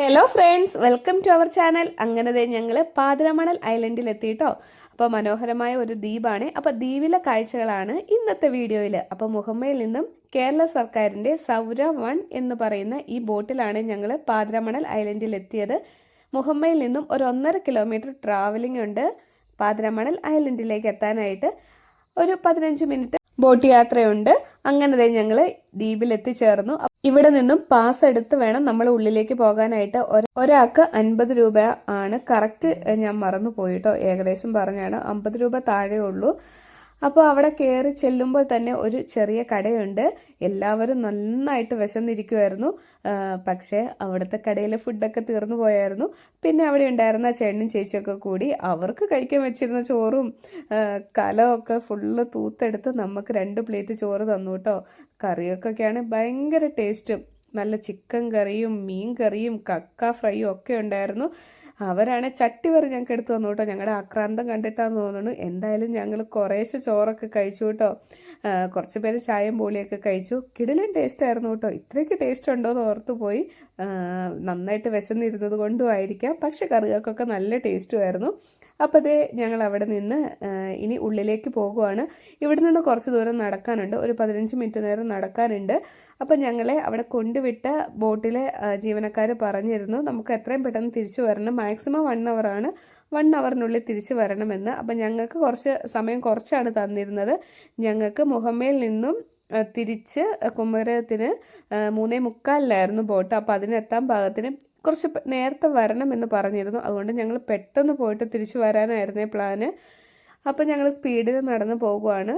Hello friends, welcome to our channel. അങ്ങനെ ഞങ്ങൾ പാതിരമണൽ ഐലൻഡിൽ എത്തിയിട്ടോ. അപ്പോൾ മനോഹരമായ ഒരു ദ്വീപാണ്. അപ്പോൾ ദ്വീപിലെ കാഴ്ചകളാണ് ഇന്നത്തെ വീഡിയോയിൽ. അപ്പോൾ മുഹമ്മയിൽ നിന്നും കേരള സർക്കാരിൻ്റെ സൗര 1 എന്ന് പറയുന്ന ഈ ബോട്ടിലാണ് ഞങ്ങൾ പാതിരമണൽ ഐലൻഡിൽ എത്തിയത്. മുഹമ്മയിൽ നിന്നും ഒരു 1.5 കിലോമീറ്റർ ട്രാവലിംഗ് ഉണ്ട് പാതിരമണൽ ഐലൻഡിലേക്ക് എത്താനായിട്ട്. ഒരു 15 മിനിറ്റ് ബോട്ട് യാത്രയുണ്ട്. അങ്ങനെ ഞങ്ങൾ ദ്വീപിൽ എത്തിച്ചേർന്നു. ഇവിടെ നിന്നും പാസ് എടുത്ത് വേണം നമ്മൾ ഉള്ളിലേക്ക് പോകാനായിട്ട്. ഒരാൾക്ക് 50 രൂപ ആണ്. കറക്റ്റ് ഞാൻ മറന്നു പോയിട്ടോ, ഏകദേശം പറഞ്ഞാണ്. 50 രൂപ താഴെ ഉള്ളൂ. അപ്പോൾ അവിടെ കയറി ചെല്ലുമ്പോൾ തന്നെ ഒരു ചെറിയ കടയുണ്ട്. എല്ലാവരും നന്നായിട്ട് വിശന്നിരിക്കുമായിരുന്നു. പക്ഷേ അവിടുത്തെ കടയിലെ ഫുഡൊക്കെ തീർന്നു പോയായിരുന്നു. പിന്നെ അവിടെ ഉണ്ടായിരുന്ന ചേട്ടനും ചേച്ചിയൊക്കെ കൂടി അവർക്ക് കഴിക്കാൻ വെച്ചിരുന്ന ചോറും കലമൊക്കെ ഫുള്ള് തൂത്തെടുത്ത് നമുക്ക് 2 പ്ലേറ്റ് ചോറ് തന്നു കേട്ടോ. കറിയൊക്കെയാണ് ഭയങ്കര ടേസ്റ്റും. നല്ല ചിക്കൻ കറിയും മീൻ കറിയും കക്ക ഫ്രൈയും ഒക്കെ ഉണ്ടായിരുന്നു. അവരാണ് ചട്ടി വരെ ഞങ്ങൾക്ക് എടുത്തു തന്നു കേട്ടോ. ഞങ്ങളുടെ ആക്രാന്തം കണ്ടിട്ടാന്ന് തോന്നുന്നു. എന്തായാലും ഞങ്ങൾ കുറേശ്ശെ ചോറൊക്കെ കഴിച്ചു കേട്ടോ. കുറച്ച് പേര് ചായയും പോളിയൊക്കെ കഴിച്ചു. കിടിലൻ ടേസ്റ്റ് ആയിരുന്നു കേട്ടോ. ഇത്രയ്ക്ക് ടേസ്റ്റ് ഉണ്ടോ എന്ന് ഓർത്തു പോയി. നന്നായിട്ട് വിശന്നിരുന്നത് കൊണ്ടും ആയിരിക്കാം. പക്ഷെ കറികൾക്കൊക്കെ നല്ല ടേസ്റ്റുമായിരുന്നു. അപ്പോൾ അതേ ഞങ്ങൾ അവിടെ നിന്ന് ഇനി ഉള്ളിലേക്ക് പോകുവാണ്. ഇവിടെ നിന്ന് കുറച്ച് ദൂരം നടക്കാനുണ്ട്. ഒരു 15 മിനിറ്റ് നേരം നടക്കാനുണ്ട്. അപ്പം ഞങ്ങളെ അവിടെ കൊണ്ടുവിട്ട ബോട്ടിലെ ജീവനക്കാർ പറഞ്ഞിരുന്നു നമുക്ക് എത്രയും പെട്ടെന്ന് തിരിച്ചു വരണം. മാക്സിമം 1 അവറാണ്. 1 അവറിനുള്ളിൽ തിരിച്ചു വരണമെന്ന്. അപ്പം ഞങ്ങൾക്ക് കുറച്ച് സമയം കുറച്ചാണ് തന്നിരുന്നത്. ഞങ്ങൾക്ക് മുഹമ്മയിൽ നിന്നും തിരിച്ച് കുമരകത്തിന് 3:45 ബോട്ട്. അപ്പോൾ അതിനെത്താൻ പാകത്തിന് കുറച്ച് നേരത്തെ വരണമെന്ന് പറഞ്ഞിരുന്നു. അതുകൊണ്ട് ഞങ്ങൾ പെട്ടെന്ന് പോയിട്ട് തിരിച്ചു വരാനായിരുന്നേ പ്ലാന്. അപ്പം ഞങ്ങൾ സ്പീഡിൽ നടന്ന് പോകുവാണ്.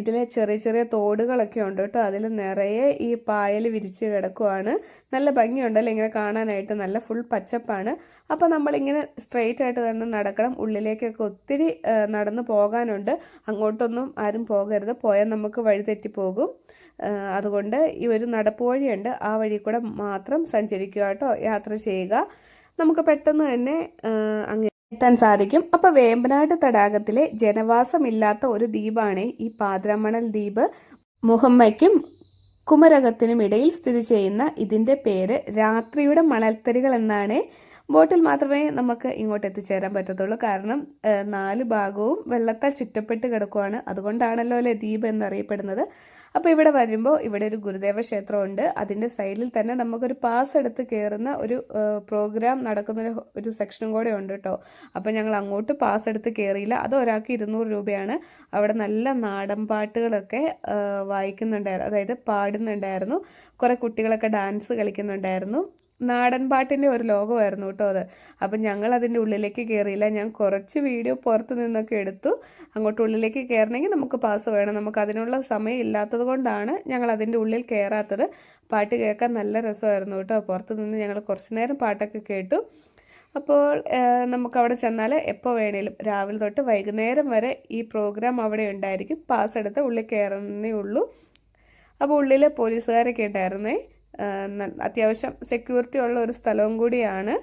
ഇതിൽ ചെറിയ ചെറിയ തോടുകളൊക്കെ ഉണ്ട് കേട്ടോ. അതിൽ നിറയെ ഈ പായൽ വിരിച്ച് കിടക്കുവാണ്. നല്ല ഭംഗിയുണ്ടല്ലോ ഇങ്ങനെ കാണാനായിട്ട്. നല്ല ഫുൾ പച്ചപ്പാണ്. അപ്പോൾ നമ്മളിങ്ങനെ സ്ട്രെയിറ്റ് ആയിട്ട് തന്നെ നടക്കണം. ഉള്ളിലേക്കൊക്കെ ഒത്തിരി നടന്നു പോകാനുണ്ട്. അങ്ങോട്ടൊന്നും ആരും പോകരുത്. പോയാൽ നമുക്ക് വഴി തെറ്റിപ്പോകും. അതുകൊണ്ട് ഈ ഒരു നടപ്പ് വഴിയുണ്ട്. ആ വഴി കൂടെ മാത്രം സഞ്ചരിക്കുക കേട്ടോ, യാത്ര ചെയ്യുക. നമുക്ക് പെട്ടെന്ന് തന്നെ എത്താൻ സാധിക്കും. അപ്പോൾ വേമ്പനാട് തടാകത്തിലെ ജനവാസമില്ലാത്ത ഒരു ദ്വീപാണ് ഈ പാതിരമണൽ ദ്വീപ്. മുഹമ്മയ്ക്കും കുമരകത്തിനും ഇടയിൽ സ്ഥിതി ചെയ്യുന്ന ഇതിൻ്റെ പേര് രാത്രിയുടെ മണൽത്തരികൾ എന്നാണ്. ബോട്ടിൽ മാത്രമേ നമുക്ക് ഇങ്ങോട്ട് എത്തിച്ചേരാൻ പറ്റത്തുള്ളൂ. കാരണം 4 ഭാഗവും വെള്ളത്താൽ ചുറ്റപ്പെട്ട് കിടക്കുവാണ്. അതുകൊണ്ടാണല്ലോ അല്ലേ ദ്വീപ് എന്നറിയപ്പെടുന്നത്. അപ്പോൾ ഇവിടെ വരുമ്പോൾ ഇവിടെ ഒരു ഗുരുദേവ ക്ഷേത്രമുണ്ട്. അതിൻ്റെ സൈഡിൽ തന്നെ നമുക്കൊരു പാസ് എടുത്ത് കയറുന്ന ഒരു പ്രോഗ്രാം നടക്കുന്ന ഒരു സെക്ഷനും കൂടെ ഉണ്ട് കേട്ടോ. അപ്പോൾ ഞങ്ങൾ അങ്ങോട്ട് പാസ് എടുത്ത് കയറിയില്ല. അത് ഒരാൾക്ക് 200 രൂപയാണ്. അവിടെ നല്ല നാടൻ പാട്ടുകളൊക്കെ വായിക്കുന്നുണ്ടായിരുന്നു, അതായത് പാടുന്നുണ്ടായിരുന്നു. കുറേ കുട്ടികളൊക്കെ ഡാൻസ് കളിക്കുന്നുണ്ടായിരുന്നു. നാടൻ പാട്ടിൻ്റെ ഒരു ലോകമായിരുന്നു കേട്ടോ അത്. അപ്പം ഞങ്ങൾ അതിൻ്റെ ഉള്ളിലേക്ക് കയറിയില്ല. ഞാൻ കുറച്ച് വീഡിയോ പുറത്ത് നിന്നൊക്കെ എടുത്തു. അങ്ങോട്ട് ഉള്ളിലേക്ക് കയറണമെങ്കിൽ നമുക്ക് പാസ് വേണം. നമുക്ക് അതിനുള്ള സമയം ഇല്ലാത്തത് കൊണ്ടാണ് ഞങ്ങൾ അതിൻ്റെ ഉള്ളിൽ കയറാത്തത്. പാട്ട് കേൾക്കാൻ നല്ല രസമായിരുന്നു കേട്ടോ. പുറത്ത് നിന്ന് ഞങ്ങൾ കുറച്ച് നേരം പാട്ടൊക്കെ കേട്ടു. അപ്പോൾ നമുക്കവിടെ ചെന്നാൽ എപ്പോൾ വേണേലും രാവിലെ തൊട്ട് വൈകുന്നേരം വരെ ഈ പ്രോഗ്രാം അവിടെ ഉണ്ടായിരിക്കും. പാസ് എടുത്ത് ഉള്ളിൽ കയറുന്നേ ഉള്ളൂ. അപ്പോൾ ഉള്ളിൽ പോലീസുകാരൊക്കെ ഉണ്ടായിരുന്നേ. അത്യാവശ്യം സെക്യൂരിറ്റി ഉള്ള ഒരു സ്ഥലവും കൂടിയാണ്.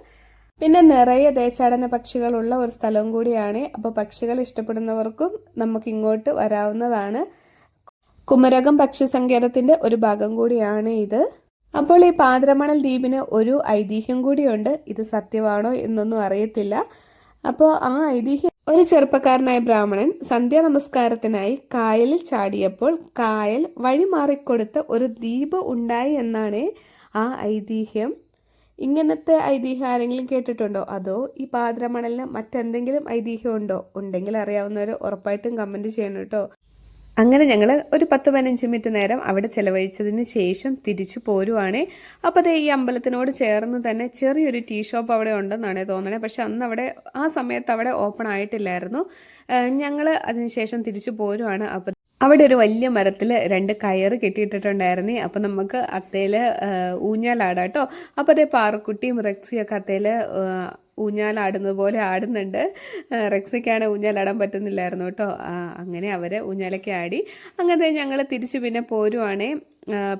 പിന്നെ നിറയെ ദേശാടന പക്ഷികളുള്ള ഒരു സ്ഥലവും കൂടിയാണ്. അപ്പോൾ പക്ഷികൾ ഇഷ്ടപ്പെടുന്നവർക്കും നമുക്ക് ഇങ്ങോട്ട് വരാവുന്നതാണ്. കുമരകം പക്ഷി സങ്കേതത്തിൻ്റെ ഒരു ഭാഗം കൂടിയാണ് ഇത്. അപ്പോൾ ഈ പാതിരമണൽ ദ്വീപിന് ഒരു ഐതിഹ്യം കൂടിയുണ്ട്. ഇത് സത്യമാണോ എന്നൊന്നും അറിയത്തില്ല. അപ്പോൾ ആ ഐതിഹ്യം, ഒരു ചെറുപ്പക്കാരനായ ബ്രാഹ്മണൻ സന്ധ്യാ നമസ്കാരത്തിനായി കായലിൽ ചാടിയപ്പോൾ കായൽ വഴിമാറിക്കൊടുത്ത ഒരു ദ്വീപ് ഉണ്ടായി എന്നാണ് ആ ഐതിഹ്യം. ഇങ്ങനത്തെ ഐതിഹ്യം ആരെങ്കിലും കേട്ടിട്ടുണ്ടോ? അതോ ഈ പാതിരമണലിന് മറ്റെന്തെങ്കിലും ഐതിഹ്യം ഉണ്ടോ? ഉണ്ടെങ്കിൽ അറിയാവുന്നവർ ഉറപ്പായിട്ടും കമൻറ്റ് ചെയ്യണം കേട്ടോ. അങ്ങനെ ഞങ്ങൾ ഒരു 10-15 മിനിറ്റ് നേരം അവിടെ ചിലവഴിച്ചതിന് ശേഷം തിരിച്ചു പോരുവാണേ. അപ്പോൾ അത് ഈ അമ്പലത്തിനോട് ചേർന്ന് തന്നെ ചെറിയൊരു ടീ ഷോപ്പ് അവിടെ ഉണ്ടെന്നാണ് തോന്നുന്നത്. പക്ഷെ അന്ന് അവിടെ ആ സമയത്ത് അവിടെ ഓപ്പൺ ആയിട്ടില്ലായിരുന്നു. ഞങ്ങൾ അതിനുശേഷം തിരിച്ചു പോരുവാണ്. അപ്പോൾ അവിടെ ഒരു വലിയ മരത്തിൽ 2 കയറ് കെട്ടിയിട്ടിട്ടുണ്ടായിരുന്നേ. അപ്പം നമുക്ക് അത്തേൽ ഊഞ്ഞാലാടാം കേട്ടോ. അപ്പോൾ അതേ പാറക്കുട്ടിയും റെക്സിയൊക്കെ അത്തേൽ ഊഞ്ഞാലാടുന്നത് പോലെ ആടുന്നുണ്ട്. റെക്സിക്കാണ് ഊഞ്ഞാലാടാൻ പറ്റുന്നില്ലായിരുന്നു കേട്ടോ. അങ്ങനെ അവർ ഊഞ്ഞാലൊക്കെ ആടി. അങ്ങനെ ഞങ്ങൾ തിരിച്ച് പിന്നെ പോരുവാണേ.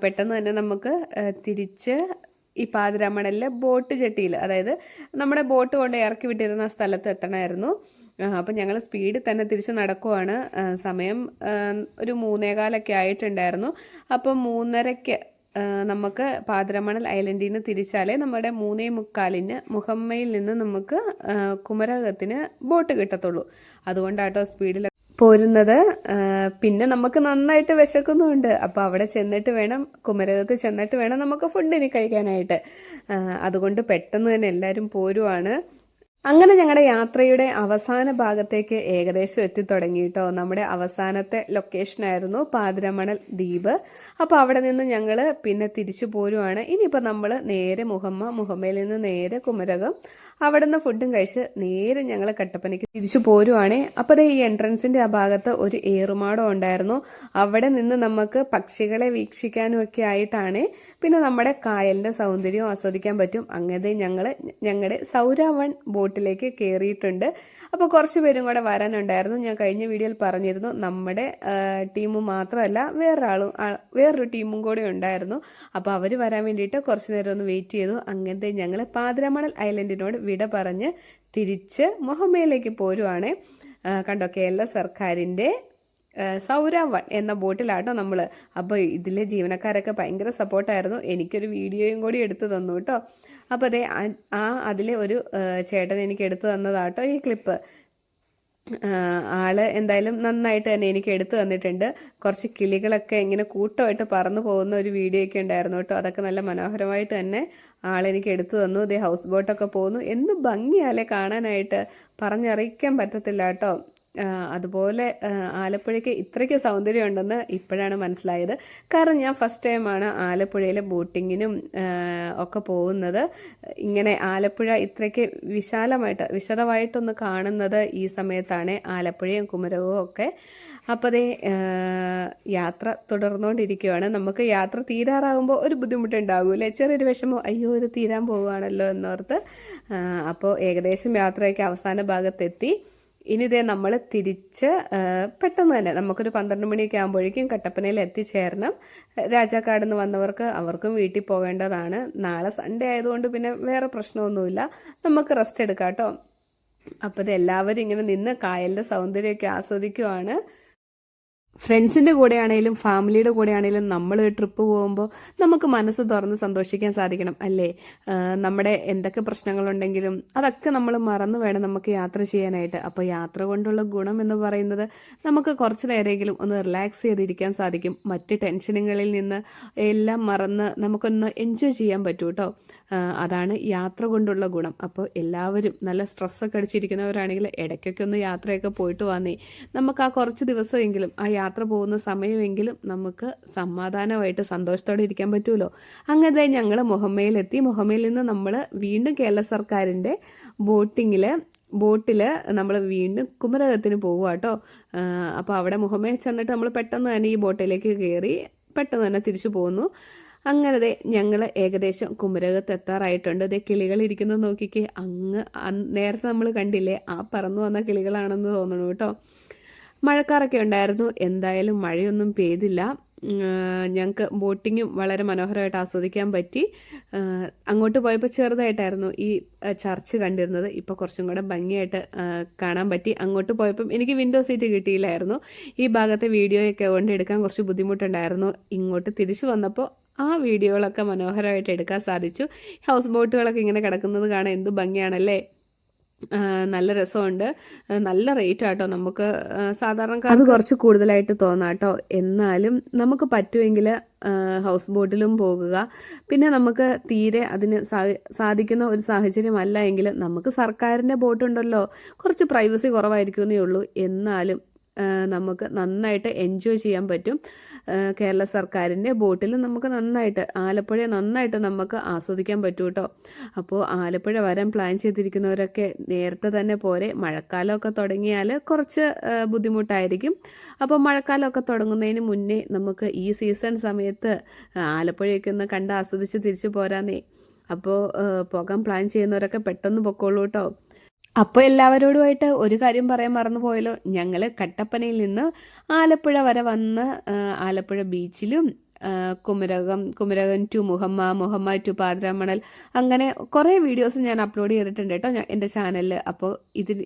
പെട്ടെന്ന് തന്നെ നമുക്ക് തിരിച്ച് ഈ പാതിരാമണലിൽ ബോട്ട് ജെട്ടിയിൽ, അതായത് നമ്മുടെ ബോട്ട് കൊണ്ട് ഇറക്കി വിട്ടിരുന്ന സ്ഥലത്ത് എത്തണമായിരുന്നു. അപ്പം ഞങ്ങൾ സ്പീഡിൽ തന്നെ തിരിച്ച് നടക്കുവാണ്. സമയം ഒരു 3:15 ആയിട്ടുണ്ടായിരുന്നു. അപ്പം 3:30 നമുക്ക് പാതിരമണൽ ഐലൻഡിൽ നിന്ന് തിരിച്ചാലേ നമ്മുടെ 3:45 മുഹമ്മയിൽ നിന്ന് നമുക്ക് കുമരകത്തിന് ബോട്ട് കിട്ടത്തുള്ളൂ. അതുകൊണ്ടാട്ടോ സ്പീഡിൽ പോരുന്നത്. പിന്നെ നമുക്ക് നന്നായിട്ട് വിശക്കുന്നുമുണ്ട്. അപ്പോൾ അവിടെ ചെന്നിട്ട് വേണം, കുമരകത്ത് ചെന്നിട്ട് വേണം നമുക്ക് ഫുഡിന് കഴിക്കാനായിട്ട്. അതുകൊണ്ട് പെട്ടെന്ന് തന്നെ എല്ലാവരും പോരുവാണ്. അങ്ങനെ ഞങ്ങളുടെ യാത്രയുടെ അവസാന ഭാഗത്തേക്ക് ഏകദേശം എത്തിത്തുടങ്ങി കേട്ടോ. നമ്മുടെ അവസാനത്തെ ലൊക്കേഷനായിരുന്നു പാതിരമണൽ ദ്വീപ്. അപ്പോൾ അവിടെ നിന്ന് ഞങ്ങൾ പിന്നെ തിരിച്ചു പോരുവാണ്. ഇനിയിപ്പോൾ നമ്മൾ നേരെ മുഹമ്മയിൽ നിന്ന് നേരെ കുമരകം, അവിടെ നിന്ന് ഫുഡും കഴിച്ച് നേരെ ഞങ്ങൾ കട്ടപ്പനയ്ക്ക് തിരിച്ചു പോരുവാണേ. അപ്പോൾ ഈ എൻട്രൻസിൻ്റെ ആ ഭാഗത്ത് ഒരു ഏറുമാടം ഉണ്ടായിരുന്നു. അവിടെ നിന്ന് നമുക്ക് പക്ഷികളെ വീക്ഷിക്കാനും ഒക്കെ ആയിട്ടാണ്. പിന്നെ നമ്മുടെ കായലിൻ്റെ സൗന്ദര്യവും ആസ്വദിക്കാൻ പറ്റും. അങ്ങനെ ഞങ്ങളുടെ സൗരാവൺ ബോട്ടിലേക്ക് കയറിയിട്ടുണ്ട്. അപ്പോൾ കുറച്ച് പേരും കൂടെ വരാനുണ്ടായിരുന്നു. ഞാൻ കഴിഞ്ഞ വീഡിയോയിൽ പറഞ്ഞിരുന്നു നമ്മുടെ ടീം മാത്രമല്ല വേറൊരു ടീമും കൂടെ ഉണ്ടായിരുന്നു. അപ്പോൾ അവർ വരാൻ വേണ്ടിയിട്ട് കുറച്ച് നേരം ഒന്ന് വെയിറ്റ് ചെയ്തു. അങ്ങനത്തെ ഞങ്ങൾ പാതിരമണൽ ഐലൻഡിനോട് വിട പറഞ്ഞ് തിരിച്ച് മുഹമ്മയിലേക്ക് പോരുവാണ്. കണ്ടോ, കേരള സർക്കാരിൻ്റെ സൗരാവൺ എന്ന ബോട്ടിലാട്ടോ നമ്മൾ. അപ്പോൾ ഇതിലെ ജീവനക്കാരൊക്കെ ഭയങ്കര സപ്പോർട്ടായിരുന്നു. എനിക്കൊരു വീഡിയോയും കൂടി എടുത്തു തന്നു കേട്ടോ. അപ്പോൾ അതേ അതിലെ ഒരു ചേട്ടൻ എനിക്ക് എടുത്തു തന്നതാട്ടോ ഈ ക്ലിപ്പ്. ആള് എന്തായാലും നന്നായിട്ട് തന്നെ എനിക്ക് എടുത്തു തന്നിട്ടുണ്ട്. കുറച്ച് കിളികളൊക്കെ ഇങ്ങനെ കൂട്ടമായിട്ട് പറന്നു പോകുന്ന ഒരു വീഡിയോ ഒക്കെ ഉണ്ടായിരുന്നു കേട്ടോ. അതൊക്കെ നല്ല മനോഹരമായിട്ട് തന്നെ ആളെനിക്ക് എടുത്തു തന്നു. ഇതേ ഹൗസ് ബോട്ടൊക്കെ പോകുന്നു. എന്ത് ഭംഗിയാലേ കാണാനായിട്ട്, പറഞ്ഞറിയിക്കാൻ പറ്റത്തില്ല കേട്ടോ. അതുപോലെ ആലപ്പുഴയ്ക്ക് ഇത്രയ്ക്ക് സൗന്ദര്യം ഉണ്ടെന്ന് ഇപ്പോഴാണ് മനസ്സിലായത്. കാരണം ഞാൻ ഫസ്റ്റ് ടൈമാണ് ആലപ്പുഴയിലെ ബോട്ടിങ്ങിനും ഒക്കെ പോകുന്നത്. ഇങ്ങനെ ആലപ്പുഴ ഇത്രയ്ക്ക് വിശദമായിട്ടൊന്ന് കാണുന്നത് ഈ സമയത്താണ്, ആലപ്പുഴയും കുമരകവും ഒക്കെ. അപ്പോൾ അതേ യാത്ര തുടർന്നുകൊണ്ടിരിക്കുകയാണ്. നമുക്ക് യാത്ര തീരാറാകുമ്പോൾ ഒരു ബുദ്ധിമുട്ടുണ്ടാകുമല്ലേ, ചെറിയൊരു വിഷമം, അയ്യോ ഇത് തീരാൻ പോവുകയാണല്ലോ എന്നോർത്ത്. അപ്പോൾ ഏകദേശം യാത്രയൊക്കെ അവസാന ഭാഗത്തെത്തി. ഇനി ഇതേ നമ്മൾ തിരിച്ച് പെട്ടെന്ന് തന്നെ നമുക്കൊരു 12 മണിയൊക്കെ ആകുമ്പോഴേക്കും കട്ടപ്പനയിൽ എത്തിച്ചേരണം. രാജാക്കാട് നിന്ന് വന്നവർക്ക് അവർക്കും വീട്ടിൽ പോകേണ്ടതാണ്. നാളെ സൺഡേ ആയതുകൊണ്ട് പിന്നെ വേറെ പ്രശ്നമൊന്നുമില്ല, നമുക്ക് റെസ്റ്റ് എടുക്കാം കേട്ടോ. അപ്പോൾ ഇത് എല്ലാവരും ഇങ്ങനെ നിന്ന് കായലിൻ്റെ സൗന്ദര്യമൊക്കെ ആസ്വദിക്കുവാണ്. ഫ്രണ്ട്സിൻ്റെ കൂടെ ആണെങ്കിലും ഫാമിലിയുടെ കൂടെ ആണെങ്കിലും നമ്മൾ ട്രിപ്പ് പോകുമ്പോൾ നമുക്ക് മനസ്സ് തുറന്ന് സന്തോഷിക്കാൻ സാധിക്കണം അല്ലേ. നമ്മുടെ എന്തൊക്കെ പ്രശ്നങ്ങളുണ്ടെങ്കിലും അതൊക്കെ നമ്മൾ മറന്നു വേണം നമുക്ക് യാത്ര ചെയ്യാനായിട്ട്. അപ്പോൾ യാത്ര കൊണ്ടുള്ള ഗുണം എന്ന് പറയുന്നത് നമുക്ക് കുറച്ച് നേരമെങ്കിലും ഒന്ന് റിലാക്സ് ചെയ്തിരിക്കാൻ സാധിക്കും. മറ്റ് ടെൻഷനുകളിൽ നിന്ന് എല്ലാം മറന്ന് നമുക്കൊന്ന് എൻജോയ് ചെയ്യാൻ പറ്റും കേട്ടോ. അതാണ് യാത്ര കൊണ്ടുള്ള ഗുണം. അപ്പോൾ എല്ലാവരും നല്ല സ്ട്രെസ്സൊക്കെ അടിച്ചിരിക്കുന്നവരാണെങ്കിൽ ഇടയ്ക്കൊക്കെ ഒന്ന് യാത്രയൊക്കെ പോയിട്ട് വന്നേ. നമുക്ക് ആ കുറച്ച് ദിവസമെങ്കിലും ആ യാത്ര പോകുന്ന സമയമെങ്കിലും നമുക്ക് സമാധാനമായിട്ട് സന്തോഷത്തോടെ ഇരിക്കാൻ പറ്റുമല്ലോ. അങ്ങനെ ഞങ്ങൾ മുഹമ്മയിലെത്തി. മുഹമ്മയിൽ നിന്ന് നമ്മൾ വീണ്ടും കേരള സർക്കാരിൻ്റെ ബോട്ടിൽ നമ്മൾ വീണ്ടും കുമരകത്തിന് പോവുക കേട്ടോ. അപ്പോൾ അവിടെ മുഹമ്മയിൽ ചെന്നിട്ട് നമ്മൾ പെട്ടെന്ന് തന്നെ ഈ ബോട്ടിലേക്ക് കയറി പെട്ടെന്ന് തന്നെ തിരിച്ചു പോകുന്നു. അങ്ങനെ ഞങ്ങൾ ഏകദേശം കുമരകത്ത് എത്താറായിട്ടുണ്ട്. ഇതേ കിളികൾ ഇരിക്കുന്നത് നോക്കിക്കേ. നേരത്തെ നമ്മൾ കണ്ടില്ലേ, ആ പറന്നു വന്ന കിളികളാണെന്ന് തോന്നുന്നു കേട്ടോ. മഴക്കാറൊക്കെ ഉണ്ടായിരുന്നു, എന്തായാലും മഴയൊന്നും പെയ്തില്ല. ഞങ്ങൾക്ക് ബോട്ടിങ്ങും വളരെ മനോഹരമായിട്ട് ആസ്വദിക്കാൻ പറ്റി. അങ്ങോട്ട് പോയപ്പോൾ ചെറുതായിട്ടായിരുന്നു ഈ ചർച്ച് കണ്ടിരുന്നത്, ഇപ്പോൾ കുറച്ചും കൂടെ ഭംഗിയായിട്ട് കാണാൻ പറ്റി. അങ്ങോട്ട് പോയപ്പം എനിക്ക് വിൻഡോ സീറ്റ് കിട്ടിയില്ലായിരുന്നു. ഈ ഭാഗത്തെ വീഡിയോയൊക്കെ കൊണ്ട് എടുക്കാൻ കുറച്ച് ബുദ്ധിമുട്ടുണ്ടായിരുന്നു. ഇങ്ങോട്ട് തിരിച്ചു വന്നപ്പോൾ ആ വീഡിയോകളൊക്കെ മനോഹരമായിട്ട് എടുക്കാൻ സാധിച്ചു. ഹൗസ് ബോട്ടുകളൊക്കെ ഇങ്ങനെ കിടക്കുന്നത് കാണാൻ എന്ത് ഭംഗിയാണല്ലേ. നല്ല രസമുണ്ട്. നല്ല റേറ്റ് ആട്ടോ, നമുക്ക് സാധാരണ അത് കുറച്ച് കൂടുതലായിട്ട് തോന്നാം കേട്ടോ. എന്നാലും നമുക്ക് പറ്റുമെങ്കിൽ ഹൗസ് ബോട്ടിലും പോകുക. പിന്നെ നമുക്ക് തീരെ അതിന് സാധിക്കുന്ന ഒരു സാഹചര്യമല്ല എങ്കിൽ നമുക്ക് സർക്കാരിൻ്റെ ബോട്ടുണ്ടല്ലോ, കുറച്ച് പ്രൈവസി കുറവായിരിക്കുമെന്നേ ഉള്ളൂ. എന്നാലും നമുക്ക് നന്നായിട്ട് എൻജോയ് ചെയ്യാൻ പറ്റും. കേരള സർക്കാരിൻ്റെ ബോട്ടിൽ നമുക്ക് ആലപ്പുഴ നന്നായിട്ട് നമുക്ക് ആസ്വദിക്കാൻ പറ്റും കേട്ടോ. അപ്പോൾ ആലപ്പുഴ വരാൻ പ്ലാൻ ചെയ്തിരിക്കുന്നവരൊക്കെ നേരത്തെ തന്നെ പോരെ. മഴക്കാലമൊക്കെ തുടങ്ങിയാൽ കുറച്ച് ബുദ്ധിമുട്ടായിരിക്കും. അപ്പോൾ മഴക്കാലമൊക്കെ തുടങ്ങുന്നതിന് മുന്നേ നമുക്ക് ഈ സീസൺ സമയത്ത് ആലപ്പുഴയൊക്കെ ഒന്ന് കണ്ട് ആസ്വദിച്ച് തിരിച്ചു പോരാന്നേ. അപ്പോൾ പോകാൻ പ്ലാൻ ചെയ്യുന്നവരൊക്കെ പെട്ടെന്ന് പൊക്കോളൂ കേട്ടോ. അപ്പോൾ എല്ലാവരോടുമായിട്ട് ഒരു കാര്യം പറയാൻ മറന്നു പോയല്ലോ. ഞങ്ങൾ കട്ടപ്പനയിൽ നിന്ന് ആലപ്പുഴ വരെ വന്ന് ആലപ്പുഴ ബീച്ചിലും കുമരകം ടു മുഹമ്മ ടു പാതിരാമണൽ, അങ്ങനെ കുറേ വീഡിയോസ് ഞാൻ അപ്ലോഡ് ചെയ്തിട്ടുണ്ട് കേട്ടോ എൻ്റെ ചാനലിൽ. അപ്പോൾ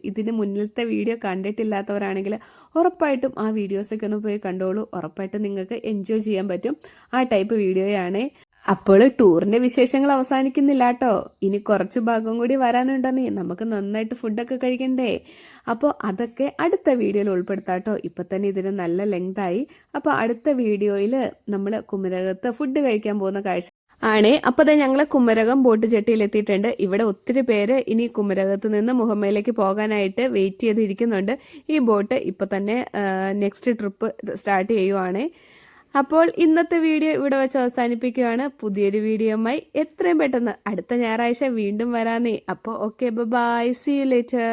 ഇതിന് മുന്നിലത്തെ വീഡിയോ കണ്ടിട്ടില്ലാത്തവരാണെങ്കിൽ ഉറപ്പായിട്ടും ആ വീഡിയോസൊക്കെ ഒന്ന് പോയി കണ്ടോളൂ. ഉറപ്പായിട്ടും നിങ്ങൾക്ക് എൻജോയ് ചെയ്യാൻ പറ്റും. ആ ടൈപ്പ് വീഡിയോയാണ്. അപ്പോൾ ടൂറിന്റെ വിശേഷങ്ങൾ അവസാനിക്കുന്നില്ല കേട്ടോ. ഇനി കുറച്ച് ഭാഗം കൂടി വരാനുണ്ടെന്നേ. നമുക്ക് നന്നായിട്ട് ഫുഡൊക്കെ കഴിക്കണ്ടേ? അപ്പോൾ അതൊക്കെ അടുത്ത വീഡിയോയിൽ ഉൾപ്പെടുത്താം കേട്ടോ. ഇപ്പം തന്നെ ഇതിന് നല്ല ലെങ്തായി. അപ്പോൾ അടുത്ത വീഡിയോയിൽ നമ്മൾ കുമരകത്ത് ഫുഡ് കഴിക്കാൻ പോകുന്ന കാഴ്ച ആണേ. അപ്പോൾ അതെ, ഞങ്ങൾ കുമരകം ബോട്ട് ജെട്ടിയിൽ എത്തിയിട്ടുണ്ട്. ഇവിടെ ഒത്തിരി പേര് ഇനി കുമരകത്ത് നിന്ന് മുഹമ്മയിലേക്ക് പോകാനായിട്ട് വെയിറ്റ് ചെയ്തിരിക്കുന്നുണ്ട്. ഈ ബോട്ട് ഇപ്പോൾ തന്നെ നെക്സ്റ്റ് ട്രിപ്പ് സ്റ്റാർട്ട് ചെയ്യുവാണേ. അപ്പോൾ ഇന്നത്തെ വീഡിയോ ഇവിടെ വെച്ച് അവസാനിപ്പിക്കുകയാണ്. പുതിയൊരു വീഡിയോയുമായി എത്രയും പെട്ടെന്ന് അടുത്ത ഞായറാഴ്ച വീണ്ടും വരാന്നേ. അപ്പോൾ okay, bye, see you later.